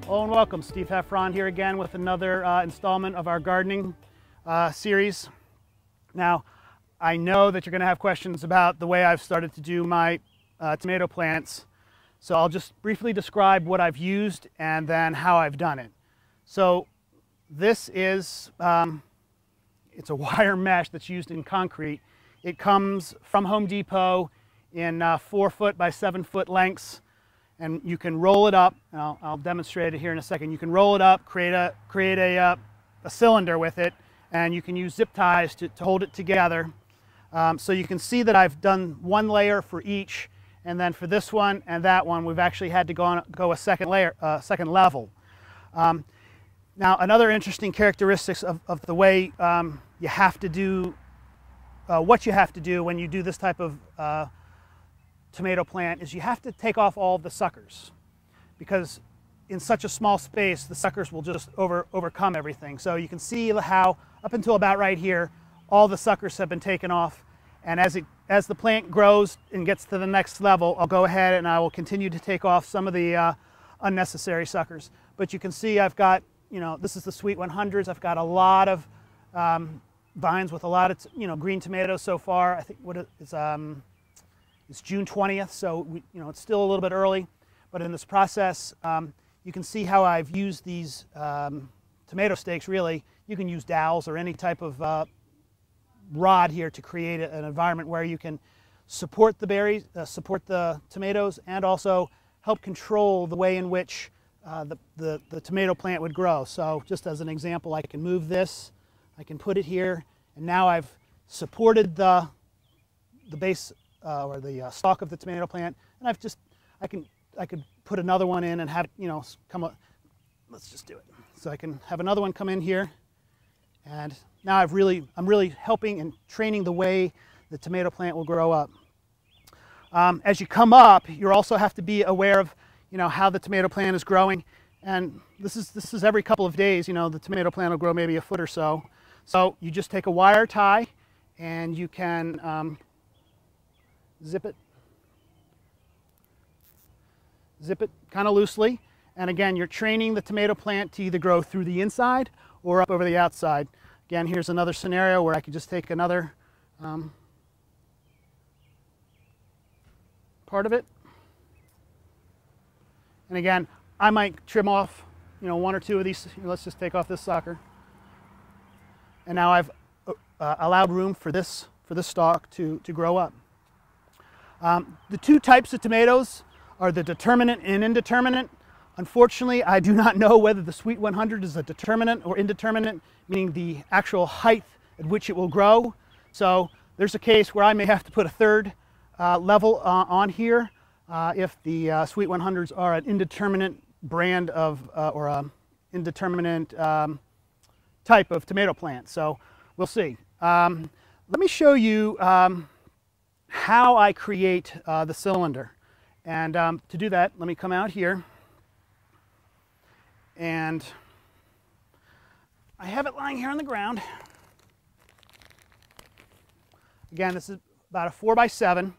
Hello and welcome. Steve Heffron here again with another installment of our gardening series. Now, I know that you're going to have questions about the way I've started to do my tomato plants, so I'll just briefly describe what I've used and then how I've done it. So this is, it's a wire mesh that's used in concrete. It comes from Home Depot in 4-foot by 7-foot lengths. And you can roll it up. I'll demonstrate it here in a second. You can roll it up, create a cylinder with it, and you can use zip ties to hold it together. So you can see that I've done one layer for each, and then for this one and that one, we've actually had to go a second layer, second level. Now, another interesting characteristics of the way you have to do what you have to do when you do this type of tomato plant is you have to take off all the suckers, because in such a small space the suckers will just overcome everything. So you can see how up until about right here all the suckers have been taken off, and as the plant grows and gets to the next level, I'll go ahead and I will continue to take off some of the unnecessary suckers. But you can see I've got, this is the Sweet 100s. I've got a lot of vines with a lot of green tomatoes so far. I think it's June 20th, so it's still a little bit early, but in this process, you can see how I've used these tomato stakes. Really, you can use dowels or any type of rod here to create an environment where you can support the berries, support the tomatoes, and also help control the way in which the tomato plant would grow. So just as an example, I can move this, I can put it here, and now I've supported the base or the stalk of the tomato plant, and I could put another one in and have it, come up. Let's just do it. So I can have another one come in here, and now I'm really helping and training the way the tomato plant will grow up. As you come up, you also have to be aware of how the tomato plant is growing, and this is every couple of days. The tomato plant will grow maybe a foot or so. So you just take a wire tie, and you can zip it kind of loosely, and again, you're training the tomato plant to either grow through the inside or up over the outside. Again, here's another scenario where I could just take another part of it, and again, I might trim off one or two of these. Let's just take off this sucker, and now I've allowed room for this stalk to grow up. The two types of tomatoes are the determinate and indeterminate. Unfortunately, I do not know whether the Sweet 100 is a determinate or indeterminate, meaning the actual height at which it will grow. So there's a case where I may have to put a third level on here if the Sweet 100s are an indeterminate brand of or an indeterminate type of tomato plant. So we'll see. Let me show you how I create the cylinder, and to do that, let me come out here, and I have it lying here on the ground. Again, this is about a 4 by 7,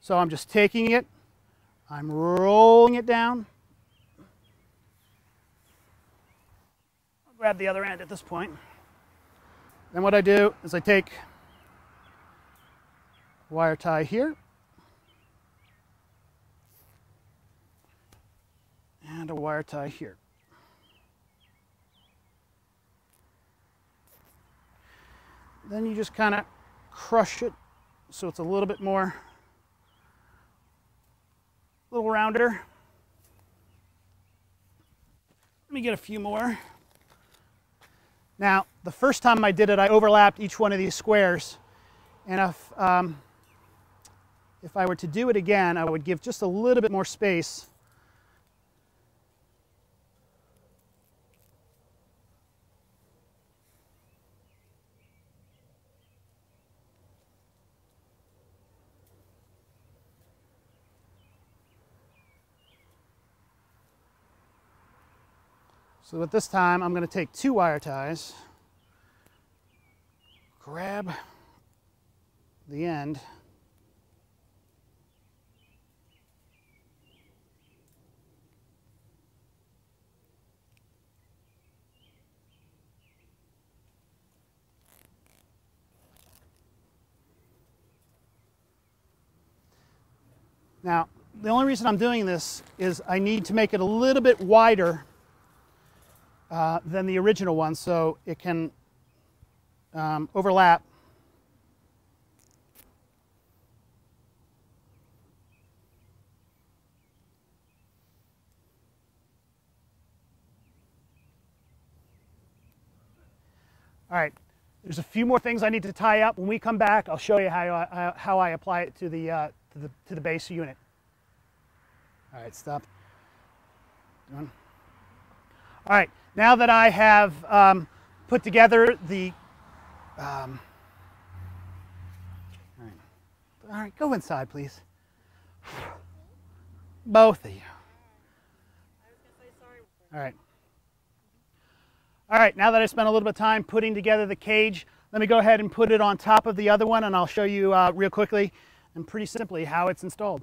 so I'm just taking it, I'm rolling it down. I'll grab the other end at this point. Then what I do is I take wire tie here, and a wire tie here. Then you just kind of crush it so it's a little bit more, a little rounder. Let me get a few more. Now, the first time I did it, I overlapped each one of these squares, and if I were to do it again, I would give just a little bit more space. So at this time, I'm going to take 2 wire ties, grab the end, Now, the only reason I'm doing this is I need to make it a little bit wider than the original one so it can overlap. All right, there's a few more things I need to tie up. When we come back, I'll show you how I apply it to the base unit. All right, stop. Done. All right, now that I have put together the, all right, go inside, please. Both of you. All right. All right, now that I spent a little bit of time putting together the cage, let me go ahead and put it on top of the other one, and I'll show you real quickly and pretty simply how it's installed.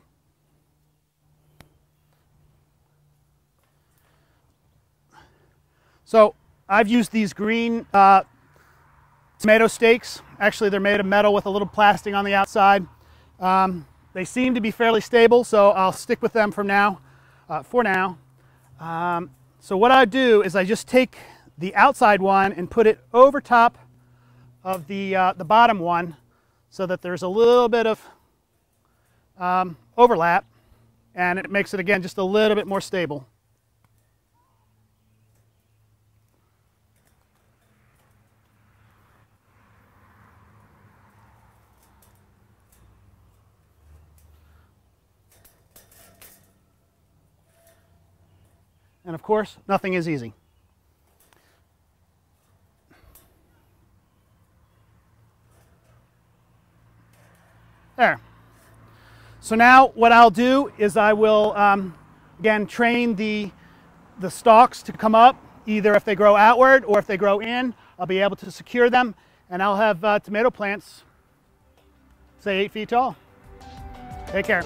So I've used these green tomato stakes. Actually, they're made of metal with a little plastic on the outside. They seem to be fairly stable, so I'll stick with them for now. So what I do is I just take the outside one and put it over top of the bottom one so that there's a little bit of overlap, and it makes it again just a little bit more stable. And of course, nothing is easy. There. So now what I'll do is I will, again, train the stalks to come up, either if they grow outward or if they grow in. I'll be able to secure them, and I'll have tomato plants, say 8 feet tall. Take care.